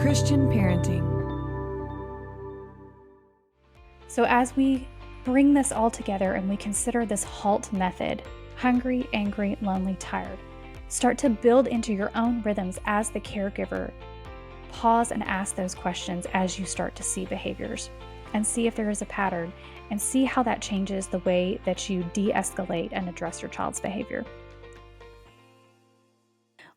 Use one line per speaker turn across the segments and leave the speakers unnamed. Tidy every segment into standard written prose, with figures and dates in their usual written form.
Christian parenting.
So as we bring this all together and we consider this HALT method, hungry, angry, lonely, tired, start to build into your own rhythms as the caregiver. Pause and ask those questions as you start to see behaviors and see if there is a pattern and see how that changes the way that you de-escalate and address your child's behavior.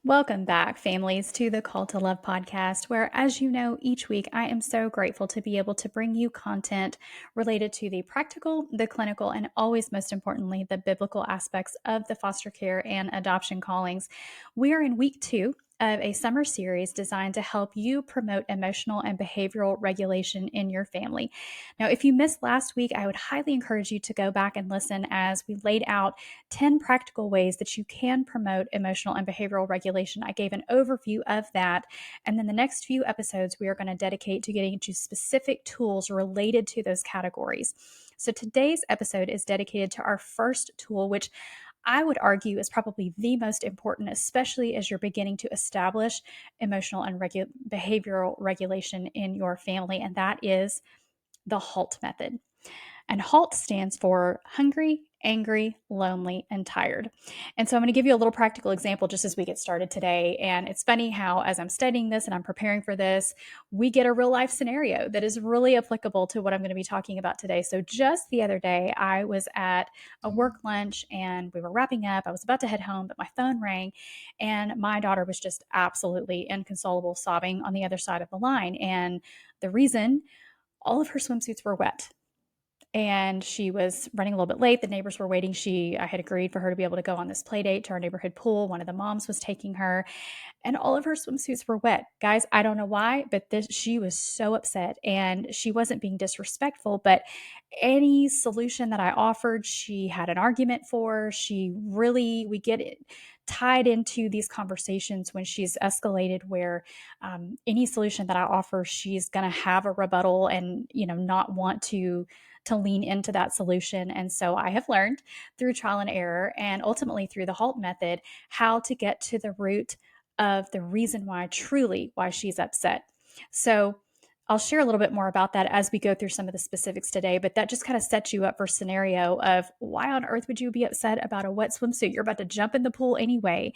Welcome back, families, to the Call to Love podcast, where, as you know, each week I am so grateful to be able to bring you content related to the practical, the clinical, and always, most importantly, the biblical aspects of the foster care and adoption callings. We are in week 2 of a summer series designed to help you promote emotional and behavioral regulation in your family. Now, if you missed last week, I would highly encourage you to go back and listen as we laid out 10 practical ways that you can promote emotional and behavioral regulation. I gave an overview of that. And then the next few episodes, we are going to dedicate to getting into specific tools related to those categories. So today's episode is dedicated to our first tool, which I would argue is probably the most important, especially as you're beginning to establish emotional and behavioral regulation in your family, and that is the HALT method. And HALT stands for hungry, angry, lonely, and tired. And so I'm going to give you a little practical example just as we get started today. And it's funny how, as I'm studying this and I'm preparing for this, we get a real life scenario that is really applicable to what I'm going to be talking about today. So just the other day, I was at a work lunch and we were wrapping up. I was about to head home, but my phone rang and my daughter was just absolutely inconsolable, sobbing on the other side of the line. And the reason, all of her swimsuits were wet and she was running a little bit late. The neighbors were waiting. I had agreed for her to be able to go on this play date to our neighborhood pool. One of the moms was taking her and all of her swimsuits were wet. Guys, I don't know why, but she was so upset and she wasn't being disrespectful, but any solution that I offered, she had an argument for. We get it tied into these conversations when she's escalated where any solution that I offer, she's going to have a rebuttal and, not want to lean into that solution. And so I have learned through trial and error and ultimately through the HALT method how to get to the root of the reason why she's upset. So I'll share a little bit more about that as we go through some of the specifics today, but that just kind of sets you up for a scenario of why on earth would you be upset about a wet swimsuit? You're about to jump in the pool anyway.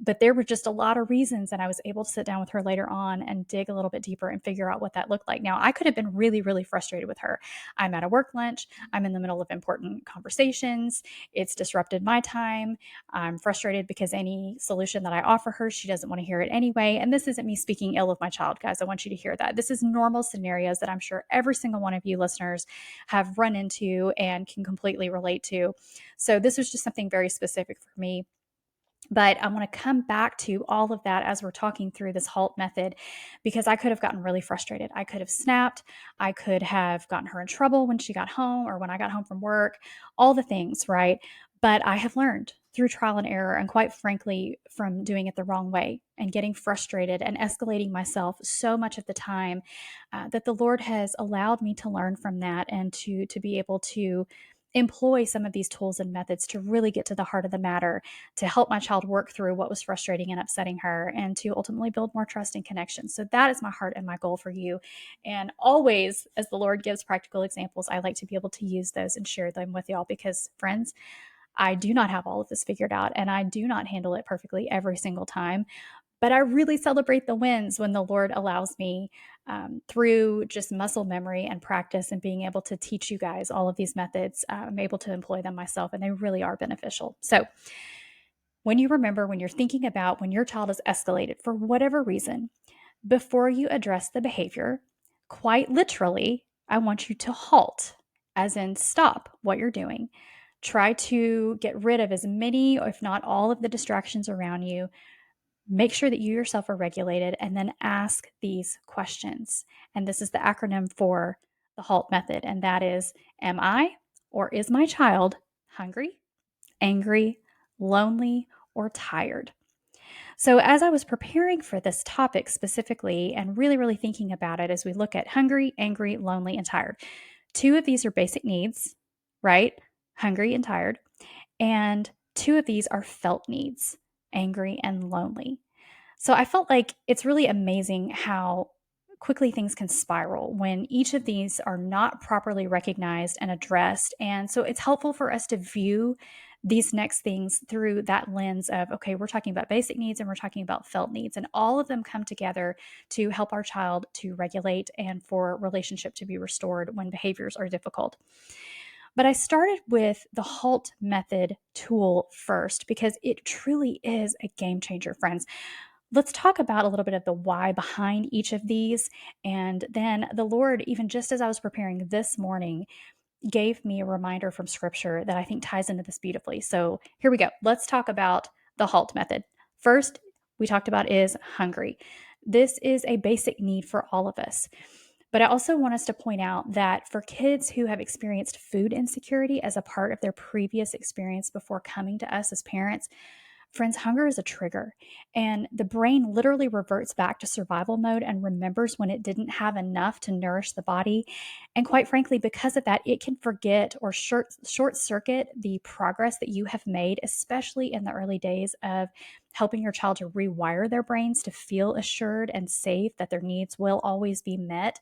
But there were just a lot of reasons, and I was able to sit down with her later on and dig a little bit deeper and figure out what that looked like. Now, I could have been really, really frustrated with her. I'm at a work lunch. I'm in the middle of important conversations. It's disrupted my time. I'm frustrated because any solution that I offer her, she doesn't want to hear it anyway. And this isn't me speaking ill of my child, guys. I want you to hear that. This is normal scenarios that I'm sure every single one of you listeners have run into and can completely relate to. So this was just something very specific for me. But I want to come back to all of that as we're talking through this HALT method, because I could have gotten really frustrated. I could have snapped. I could have gotten her in trouble when she got home or when I got home from work, all the things, right? But I have learned through trial and error, and quite frankly, from doing it the wrong way and getting frustrated and escalating myself so much of the time, that the Lord has allowed me to learn from that and to be able to employ some of these tools and methods to really get to the heart of the matter, to help my child work through what was frustrating and upsetting her, and to ultimately build more trust and connection. So that is my heart and my goal for you. And always, as the Lord gives practical examples, I like to be able to use those and share them with y'all because, friends, I do not have all of this figured out and I do not handle it perfectly every single time. But I really celebrate the wins when the Lord allows me, through just muscle memory and practice and being able to teach you guys all of these methods. I'm able to employ them myself and they really are beneficial. So when you're thinking about when your child is escalated for whatever reason, before you address the behavior, quite literally, I want you to halt, as in stop what you're doing. Try to get rid of as many, if not all, of the distractions around you. Make sure that you yourself are regulated and then ask these questions. And this is the acronym for the HALT method. And that is, am I or is my child hungry, angry, lonely, or tired? So as I was preparing for this topic specifically and really, really thinking about it as we look at hungry, angry, lonely, and tired, 2 of these are basic needs, right? Hungry and tired. And 2 of these are felt needs, angry and lonely. So I felt like it's really amazing how quickly things can spiral when each of these are not properly recognized and addressed. And so it's helpful for us to view these next things through that lens of, okay, we're talking about basic needs and we're talking about felt needs, and all of them come together to help our child to regulate and for relationship to be restored when behaviors are difficult. But I started with the HALT method tool first because it truly is a game changer, friends. Let's talk about a little bit of the why behind each of these. And then the Lord, even just as I was preparing this morning, gave me a reminder from scripture that I think ties into this beautifully. So here we go. Let's talk about the HALT method. First, we talked about is hungry. This is a basic need for all of us. But I also want us to point out that for kids who have experienced food insecurity as a part of their previous experience before coming to us as parents, friends, hunger is a trigger, and the brain literally reverts back to survival mode and remembers when it didn't have enough to nourish the body. And quite frankly, because of that, it can forget or short circuit the progress that you have made, especially in the early days of helping your child to rewire their brains to feel assured and safe that their needs will always be met.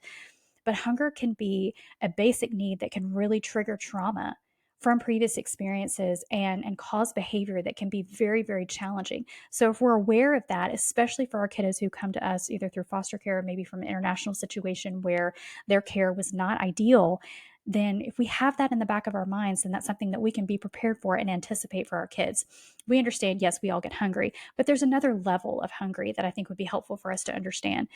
But hunger can be a basic need that can really trigger trauma from previous experiences and cause behavior that can be very, very challenging. So if we're aware of that, especially for our kiddos who come to us either through foster care or maybe from an international situation where their care was not ideal, then if we have that in the back of our minds, then that's something that we can be prepared for and anticipate for our kids. We understand, yes, we all get hungry, but there's another level of hungry that I think would be helpful for us to understand.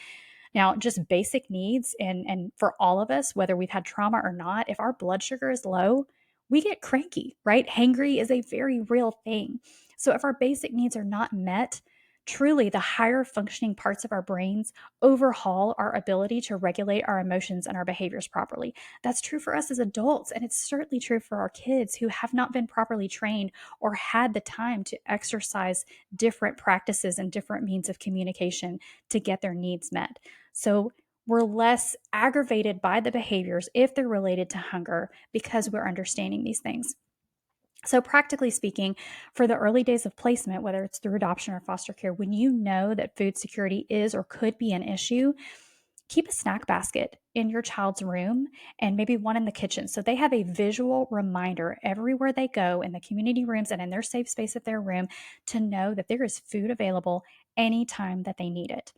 Now, just basic needs, and for all of us, whether we've had trauma or not, if our blood sugar is low, we get cranky, right? Hangry is a very real thing. So if our basic needs are not met, truly the higher functioning parts of our brains overhaul our ability to regulate our emotions and our behaviors properly. That's true for us as adults, and it's certainly true for our kids who have not been properly trained or had the time to exercise different practices and different means of communication to get their needs met. So we're less aggravated by the behaviors if they're related to hunger because we're understanding these things. So, practically speaking, for the early days of placement, whether it's through adoption or foster care, when you know that food security is or could be an issue, keep a snack basket in your child's room and maybe one in the kitchen. So they have a visual reminder everywhere they go in the community rooms and in their safe space of their room to know that there is food available anytime that they need it.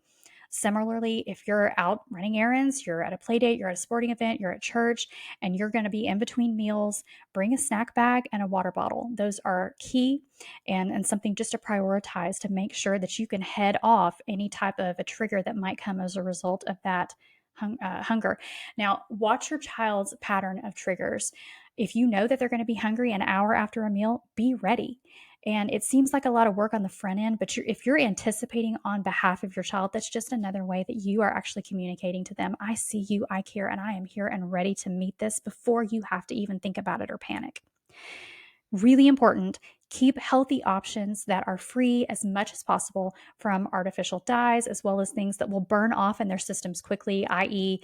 Similarly, if you're out running errands, you're at a play date, you're at a sporting event, you're at church, and you're going to be in between meals, bring a snack bag and a water bottle. Those are key and something just to prioritize to make sure that you can head off any type of a trigger that might come as a result of that hunger. Now, watch your child's pattern of triggers. If you know that they're going to be hungry an hour after a meal, be ready. And it seems like a lot of work on the front end, but if you're anticipating on behalf of your child, that's just another way that you are actually communicating to them, I see you, I care, and I am here and ready to meet this before you have to even think about it or panic. Really important, keep healthy options that are free as much as possible from artificial dyes, as well as things that will burn off in their systems quickly, i.e.,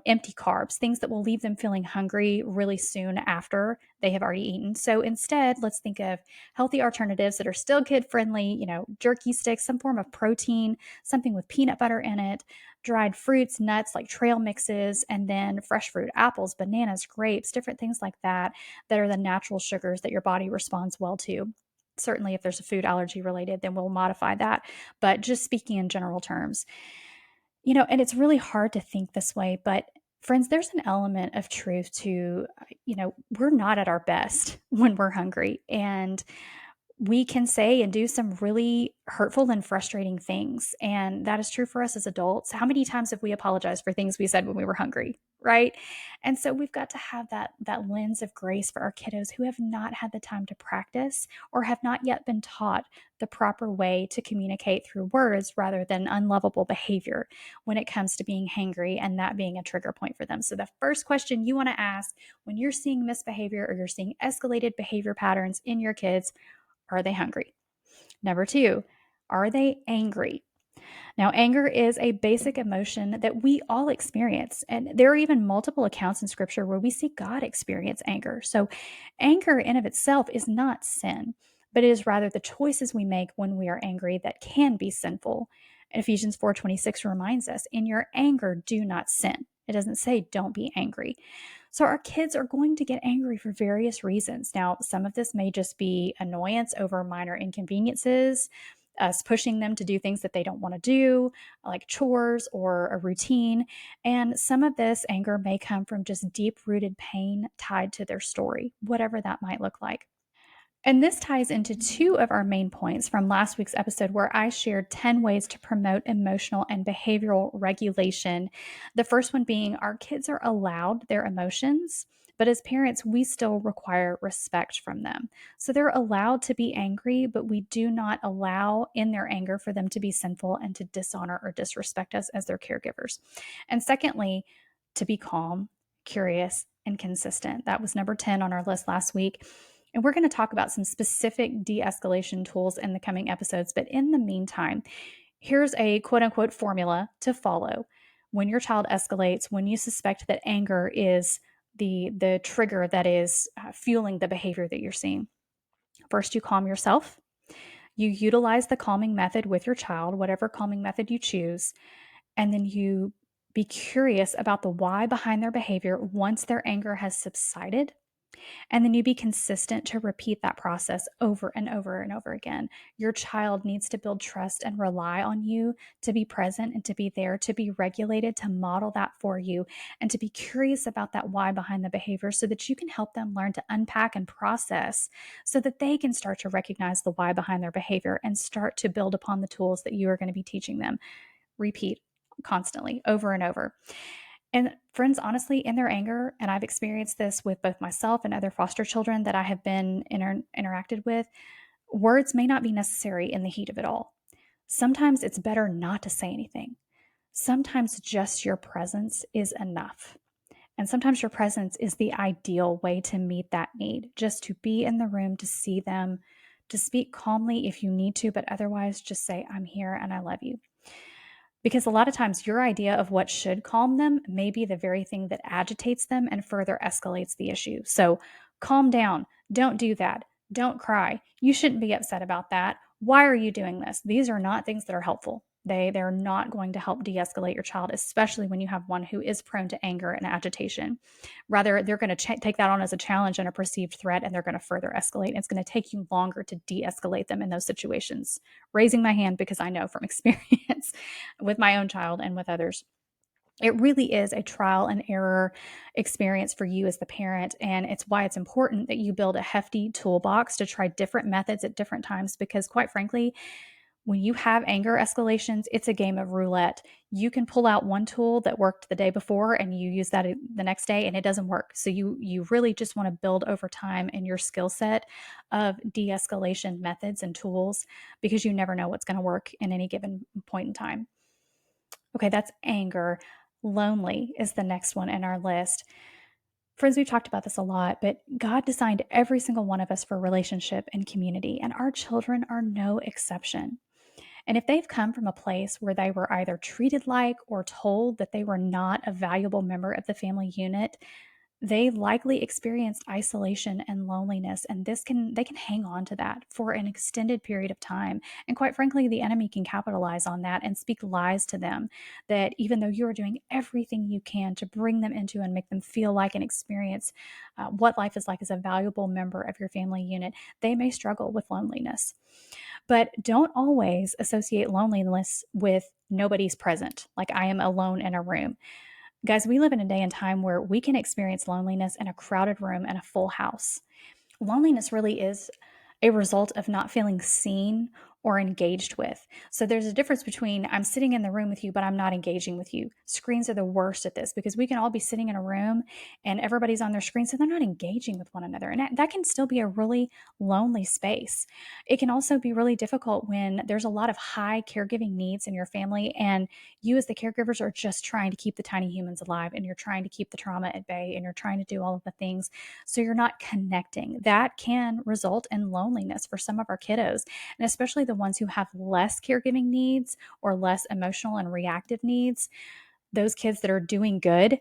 empty carbs, things that will leave them feeling hungry really soon after they have already eaten. So instead, let's think of healthy alternatives that are still kid friendly, jerky sticks, some form of protein, something with peanut butter in it, dried fruits, nuts like trail mixes, and then fresh fruit, apples, bananas, grapes, different things like that are the natural sugars that your body responds well to. Certainly, if there's a food allergy related, then we'll modify that. But just speaking in general terms, and it's really hard to think this way, but friends, there's an element of truth to, we're not at our best when we're hungry. And we can say and do some really hurtful and frustrating things. And that is true for us as adults. How many times have we apologized for things we said when we were hungry, right? And so we've got to have that lens of grace for our kiddos who have not had the time to practice or have not yet been taught the proper way to communicate through words rather than unlovable behavior when it comes to being hangry and that being a trigger point for them. So the first question you want to ask when you're seeing misbehavior or you're seeing escalated behavior patterns in your kids, are they hungry? Number two, are they angry? Now, anger is a basic emotion that we all experience. And there are even multiple accounts in scripture where we see God experience anger. So, anger in of itself is not sin, but it is rather the choices we make when we are angry that can be sinful. And Ephesians 4:26 reminds us, in your anger, do not sin. It doesn't say don't be angry. So our kids are going to get angry for various reasons. Now, some of this may just be annoyance over minor inconveniences, us pushing them to do things that they don't want to do, like chores or a routine. And some of this anger may come from just deep rooted pain tied to their story, whatever that might look like. And this ties into two of our main points from last week's episode, where I shared 10 ways to promote emotional and behavioral regulation. The first one being our kids are allowed their emotions, but as parents, we still require respect from them. So they're allowed to be angry, but we do not allow in their anger for them to be sinful and to dishonor or disrespect us as their caregivers. And secondly, to be calm, curious, and consistent. That was number 10 on our list last week. And we're going to talk about some specific de escalation tools in the coming episodes. But in the meantime, here's a quote unquote formula to follow. When your child escalates, when you suspect that anger is the trigger that is fueling the behavior that you're seeing, first you calm yourself. You utilize the calming method with your child, whatever calming method you choose, and then you be curious about the why behind their behavior once their anger has subsided. And then you be consistent to repeat that process over and over and over again. Your child needs to build trust and rely on you to be present and to be there, to be regulated, to model that for you, and to be curious about that why behind the behavior so that you can help them learn to unpack and process so that they can start to recognize the why behind their behavior and start to build upon the tools that you are going to be teaching them. Repeat constantly over and over. And friends, honestly, in their anger, and I've experienced this with both myself and other foster children that I have been interacted with, words may not be necessary in the heat of it all. Sometimes it's better not to say anything. Sometimes just your presence is enough. And sometimes your presence is the ideal way to meet that need, just to be in the room, to see them, to speak calmly if you need to, but otherwise just say, I'm here and I love you. Because a lot of times your idea of what should calm them may be the very thing that agitates them and further escalates the issue. So calm down. Don't do that. Don't cry. You shouldn't be upset about that. Why are you doing this? These are not things that are helpful. They're not going to help de-escalate your child, especially when you have one who is prone to anger and agitation. Rather, they're going to take that on as a challenge and a perceived threat, and they're going to further escalate. It's going to take you longer to de-escalate them in those situations. Raising my hand because I know from experience with my own child and with others. It really is a trial and error experience for you as the parent. And it's why it's important that you build a hefty toolbox to try different methods at different times, because quite frankly, when you have anger escalations, it's a game of roulette. You can pull out one tool that worked the day before and you use that the next day and it doesn't work. So you really just want to build over time in your skill set of de-escalation methods and tools, because you never know what's going to work in any given point in time. Okay, that's anger. Lonely is the next one in our list. Friends, we've talked about this a lot, but God designed every single one of us for relationship and community, and our children are no exception. And if they've come from a place where they were either treated like or told that they were not a valuable member of the family unit, they likely experienced isolation and loneliness, and they can hang on to that for an extended period of time. And quite frankly, the enemy can capitalize on that and speak lies to them, that even though you are doing everything you can to bring them into and make them feel like and experience what life is like as a valuable member of your family unit, they may struggle with loneliness. But don't always associate loneliness with nobody's present, like I am alone in a room. Guys, we live in a day and time where we can experience loneliness in a crowded room and a full house. Loneliness really is a result of not feeling seen or engaged with. So there's a difference between I'm sitting in the room with you, but I'm not engaging with you. Screens are the worst at this, because we can all be sitting in a room and everybody's on their screen, so they're not engaging with one another. And that can still be a really lonely space. It can also be really difficult when there's a lot of high caregiving needs in your family, and you as the caregivers are just trying to keep the tiny humans alive, and you're trying to keep the trauma at bay, and you're trying to do all of the things. So you're not connecting. That can result in loneliness for some of our kiddos, and especially the ones who have less caregiving needs or less emotional and reactive needs. Those kids that are doing good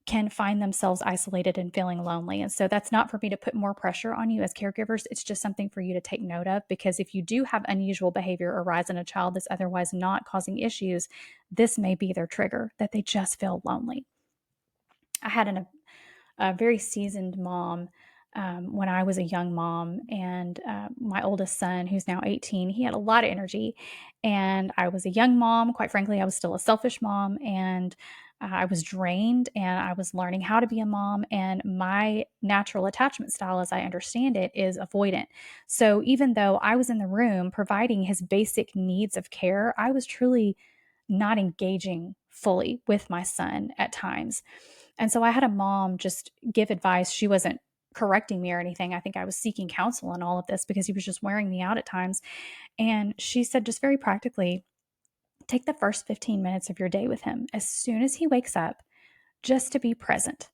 can find themselves isolated and feeling lonely. And so that's not for me to put more pressure on you as caregivers. It's just something for you to take note of, because if you do have unusual behavior arise in a child that's otherwise not causing issues, this may be their trigger, that they just feel lonely. I had a very seasoned mom when I was a young mom, and my oldest son, who's now 18, he had a lot of energy. And I was a young mom. Quite frankly, I was still a selfish mom, and I was drained, and I was learning how to be a mom. And my natural attachment style, as I understand it, is avoidant. So even though I was in the room providing his basic needs of care, I was truly not engaging fully with my son at times. And so I had a mom just give advice. She wasn't correcting me or anything. I think I was seeking counsel in all of this because he was just wearing me out at times. And she said, just very practically, take the first 15 minutes of your day with him as soon as he wakes up, just to be present.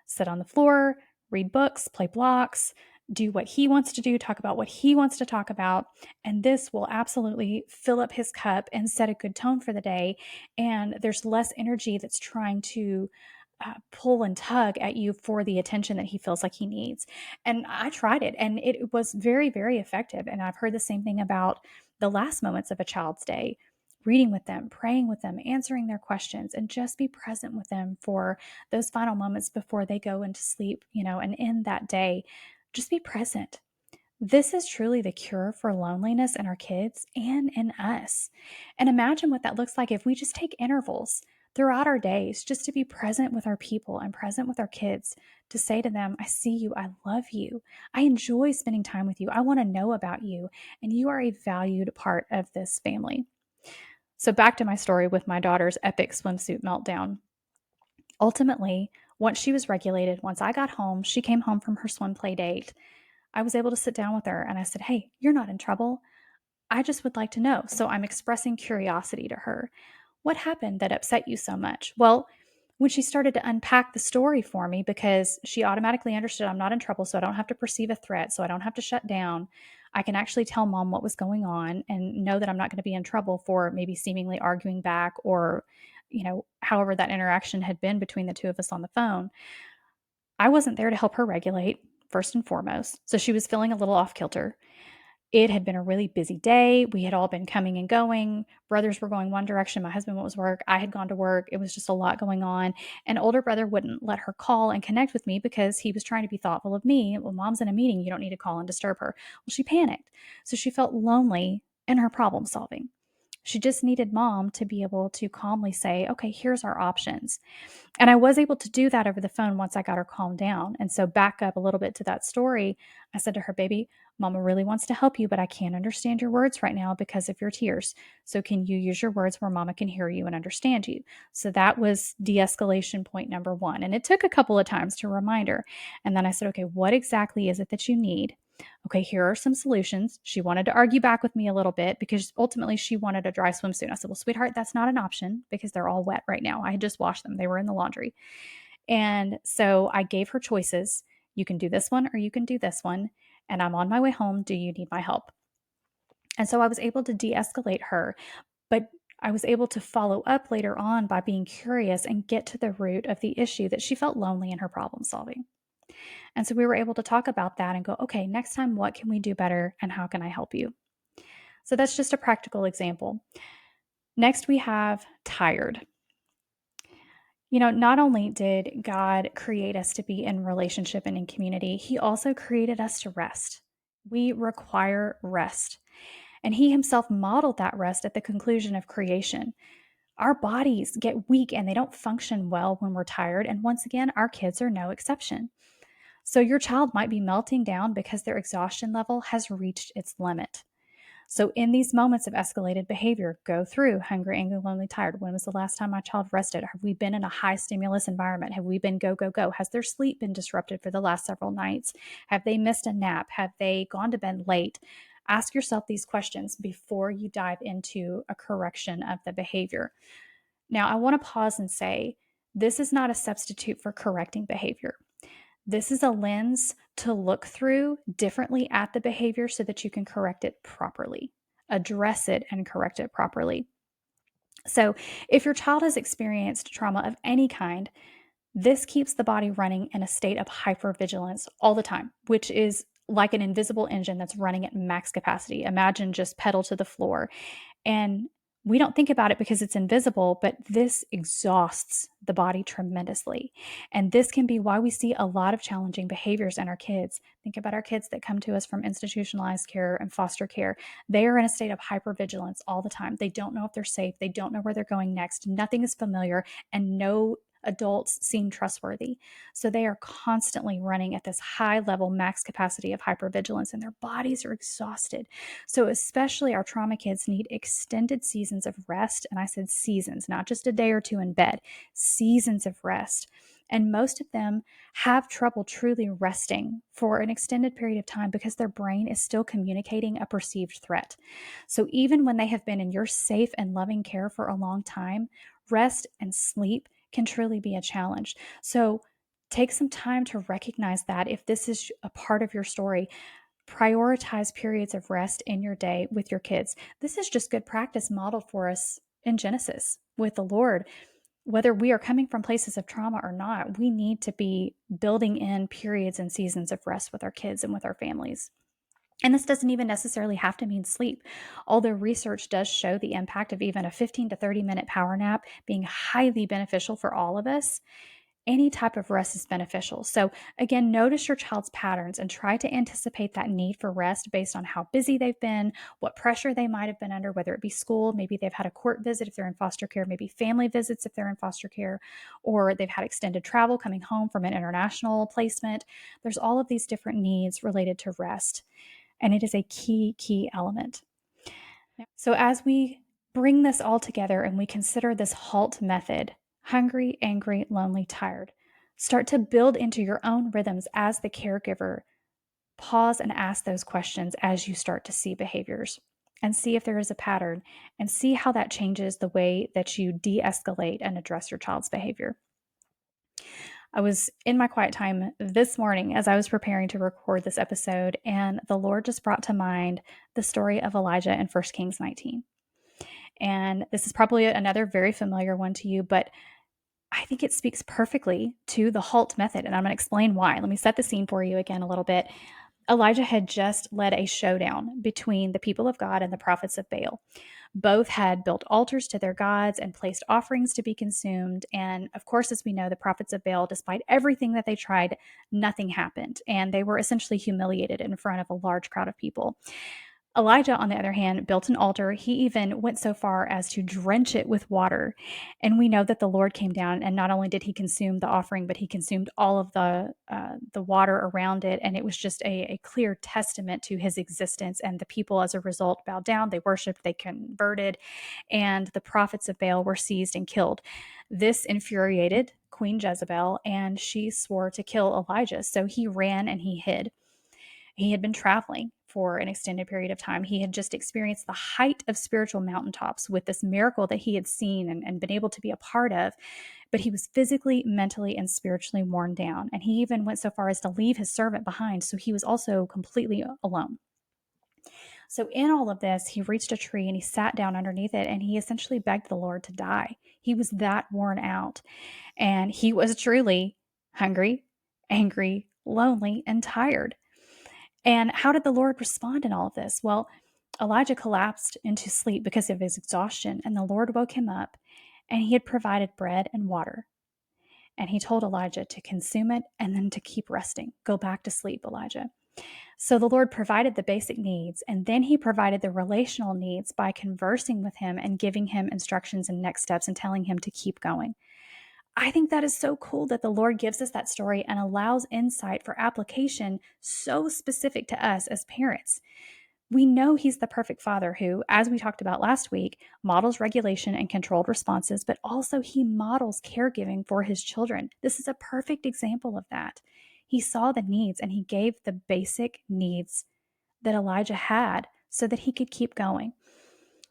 Sit on the floor, read books, play blocks, do what he wants to do, talk about what he wants to talk about. And this will absolutely fill up his cup and set a good tone for the day. And there's less energy that's trying to pull and tug at you for the attention that he feels like he needs. And I tried it, and it was very, very effective. And I've heard the same thing about the last moments of a child's day: reading with them, praying with them, answering their questions, and just be present with them for those final moments before they go into sleep, and end that day. Just be present. This is truly the cure for loneliness in our kids and in us. And imagine what that looks like if we just take intervals throughout our days just to be present with our people and present with our kids, to say to them, I see you, I love you, I enjoy spending time with you, I want to know about you, and you are a valued part of this family. So, back to my story with my daughter's epic swimsuit meltdown. Ultimately, once she was regulated, once I got home, she came home from her swim play date. I was able to sit down with her and I said, Hey, you're not in trouble. I just would like to know. So I'm expressing curiosity to her. What happened that upset you so much? Well, when she started to unpack the story for me, because she automatically understood I'm not in trouble, so I don't have to perceive a threat, so I don't have to shut down. I can actually tell mom what was going on and know that I'm not going to be in trouble for maybe seemingly arguing back, or, however that interaction had been between the two of us on the phone. I wasn't there to help her regulate, first and foremost. So she was feeling a little off kilter. It had been a really busy day. We had all been coming and going. Brothers were going one direction. My husband went to work. I had gone to work. It was just a lot going on. And older brother wouldn't let her call and connect with me because he was trying to be thoughtful of me. Well, mom's in a meeting. You don't need to call and disturb her. Well, she panicked. So she felt lonely in her problem solving. She just needed mom to be able to calmly say, okay, here's our options. And I was able to do that over the phone once I got her calmed down. And so, back up a little bit to that story, I said to her, Baby, mama really wants to help you, but I can't understand your words right now because of your tears. So can you use your words where mama can hear you and understand you? So that was de-escalation point number one. And it took a couple of times to remind her. And then I said, okay, what exactly is it that you need? Okay, here are some solutions. She wanted to argue back with me a little bit because ultimately she wanted a dry swimsuit. I said, well, sweetheart, that's not an option because they're all wet right now. I had just washed them. They were in the laundry. And so I gave her choices. You can do this one or you can do this one. And I'm on my way home. Do you need my help? And so I was able to de escalate her, but I was able to follow up later on by being curious and get to the root of the issue, that she felt lonely in her problem solving. And so we were able to talk about that and go, okay, next time, what can we do better and how can I help you? So that's just a practical example. Next, we have tired. Not only did God create us to be in relationship and in community, He also created us to rest. We require rest. And He Himself modeled that rest at the conclusion of creation. Our bodies get weak and they don't function well when we're tired. And once again, our kids are no exception. So your child might be melting down because their exhaustion level has reached its limit. So in these moments of escalated behavior, go through hungry, angry, lonely, tired. When was the last time my child rested? Have we been in a high stimulus environment? Have we been go, go, go? Has their sleep been disrupted for the last several nights? Have they missed a nap? Have they gone to bed late? Ask yourself these questions before you dive into a correction of the behavior. Now, I want to pause and say, this is not a substitute for correcting behavior. This is a lens to look through differently at the behavior so that you can correct it properly, address it and correct it properly. So if your child has experienced trauma of any kind, This keeps the body running in a state of hypervigilance all the time, which is like an invisible engine that's running at max capacity. Imagine just pedal to the floor. And we don't think about it because it's invisible, but this exhausts the body tremendously. And this can be why we see a lot of challenging behaviors in our kids. Think about our kids that come to us from institutionalized care and foster care. They are in a state of hypervigilance all the time. They don't know if they're safe, they don't know where they're going next, nothing is familiar, and no adults seem trustworthy. So they are constantly running at this high level max capacity of hypervigilance, and their bodies are exhausted. So, especially our trauma kids need extended seasons of rest. And I said seasons, not just a day or two in bed, seasons of rest. And most of them have trouble truly resting for an extended period of time because their brain is still communicating a perceived threat. So, even when they have been in your safe and loving care for a long time, rest and sleep can truly be a challenge. So, take some time to recognize that if this is a part of your story. Prioritize periods of rest in your day with your kids. This is just good practice modeled for us in Genesis with the Lord. Whether we are coming from places of trauma or not, we need to be building in periods and seasons of rest with our kids and with our families. And this doesn't even necessarily have to mean sleep, although research does show the impact of even a 15 to 30-minute power nap being highly beneficial for all of us. Any type of rest is beneficial. So, again, notice your child's patterns and try to anticipate that need for rest based on how busy they've been, what pressure they might have been under, whether it be school, maybe they've had a court visit if they're in foster care, maybe family visits if they're in foster care, or they've had extended travel coming home from an international placement. There's all of these different needs related to rest, and it is a key element. So, as we bring this all together and we consider this HALT method, hungry, angry, lonely, tired, start to build into your own rhythms as the caregiver. Pause and ask those questions as you start to see behaviors and see if there is a pattern and see how that changes the way that you de escalate and address your child's behavior. I was in my quiet time this morning as I was preparing to record this episode, and the Lord just brought to mind the story of Elijah in 1 Kings 19. And this is probably another very familiar one to you, but I think it speaks perfectly to the HALT method, and I'm going to explain why. Let me set the scene for you again a little bit. Elijah had just led a showdown between the people of God and the prophets of Baal. Both had built altars to their gods and placed offerings to be consumed. And of course, as we know, the prophets of Baal, despite everything that they tried, nothing happened. And they were essentially humiliated in front of a large crowd of people. Elijah, on the other hand, built an altar. He even went so far as to drench it with water. And we know that the Lord came down, and not only did he consume the offering, but he consumed all of the water around it. And it was just a clear testament to his existence. And the people, as a result, bowed down. They worshiped, they converted, and the prophets of Baal were seized and killed. This infuriated Queen Jezebel, and she swore to kill Elijah. So he ran and he hid. He had been traveling for an extended period of time. He had just experienced the height of spiritual mountaintops with this miracle that he had seen and been able to be a part of. But he was physically, mentally, and spiritually worn down. And he even went so far as to leave his servant behind. So he was also completely alone. So, in all of this, he reached a tree and he sat down underneath it and he essentially begged the Lord to die. He was that worn out. And he was truly hungry, angry, lonely, and tired. And how did the Lord respond in all of this? Well, Elijah collapsed into sleep because of his exhaustion, and the Lord woke him up, and he had provided bread and water. And he told Elijah to consume it and then to keep resting. Go back to sleep, Elijah. So the Lord provided the basic needs, and then he provided the relational needs by conversing with him and giving him instructions and next steps and telling him to keep going. I think that is so cool that the Lord gives us that story and allows insight for application so specific to us as parents. We know he's the perfect father who, as we talked about last week, models regulation and controlled responses, but also he models caregiving for his children. This is a perfect example of that. He saw the needs and he gave the basic needs that Elijah had so that he could keep going.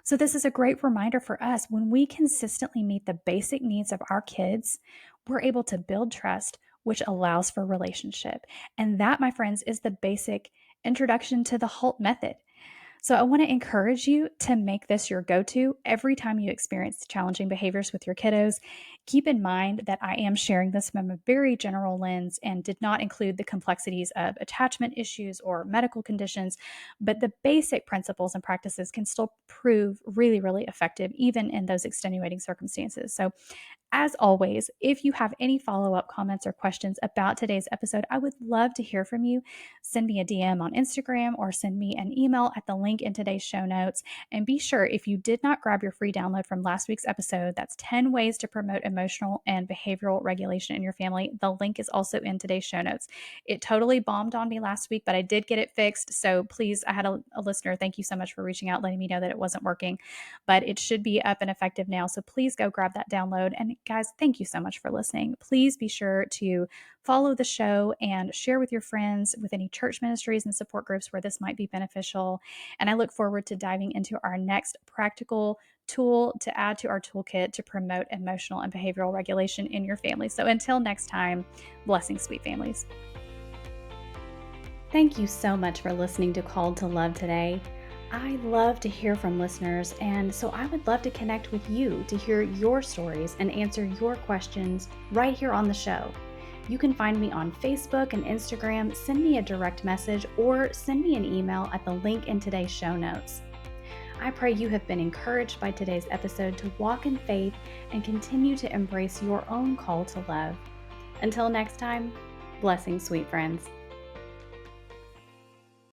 So, this is a great reminder for us. When we consistently meet the basic needs of our kids, we're able to build trust, which allows for relationship. And that, my friends, is the basic introduction to the HALT method. So I want to encourage you to make this your go-to every time you experience challenging behaviors with your kiddos. Keep in mind that I am sharing this from a very general lens and did not include the complexities of attachment issues or medical conditions, but the basic principles and practices can still prove really, really effective even in those extenuating circumstances. So as always, if you have any follow up comments or questions about today's episode, I would love to hear from you. Send me a DM on Instagram or send me an email at the link in today's show notes. And be sure, if you did not grab your free download from last week's episode, that's 10 ways to promote emotional and behavioral regulation in your family. The link is also in today's show notes. It totally bombed on me last week, but I did get it fixed. So please, I had a listener. Thank you so much for reaching out, letting me know that it wasn't working, but it should be up and effective now. So please go grab that download. And guys, thank you so much for listening. Please be sure to follow the show and share with your friends, with any church ministries and support groups where this might be beneficial. And I look forward to diving into our next practical tool to add to our toolkit to promote emotional and behavioral regulation in your family. So until next time, blessings, sweet families. Thank you so much for listening to Called to Love today. I love to hear from listeners, and so I would love to connect with you to hear your stories and answer your questions right here on the show. You can find me on Facebook and Instagram, send me a direct message, or send me an email at the link in today's show notes. I pray you have been encouraged by today's episode to walk in faith and continue to embrace your own call to love. Until next time, blessings, sweet friends.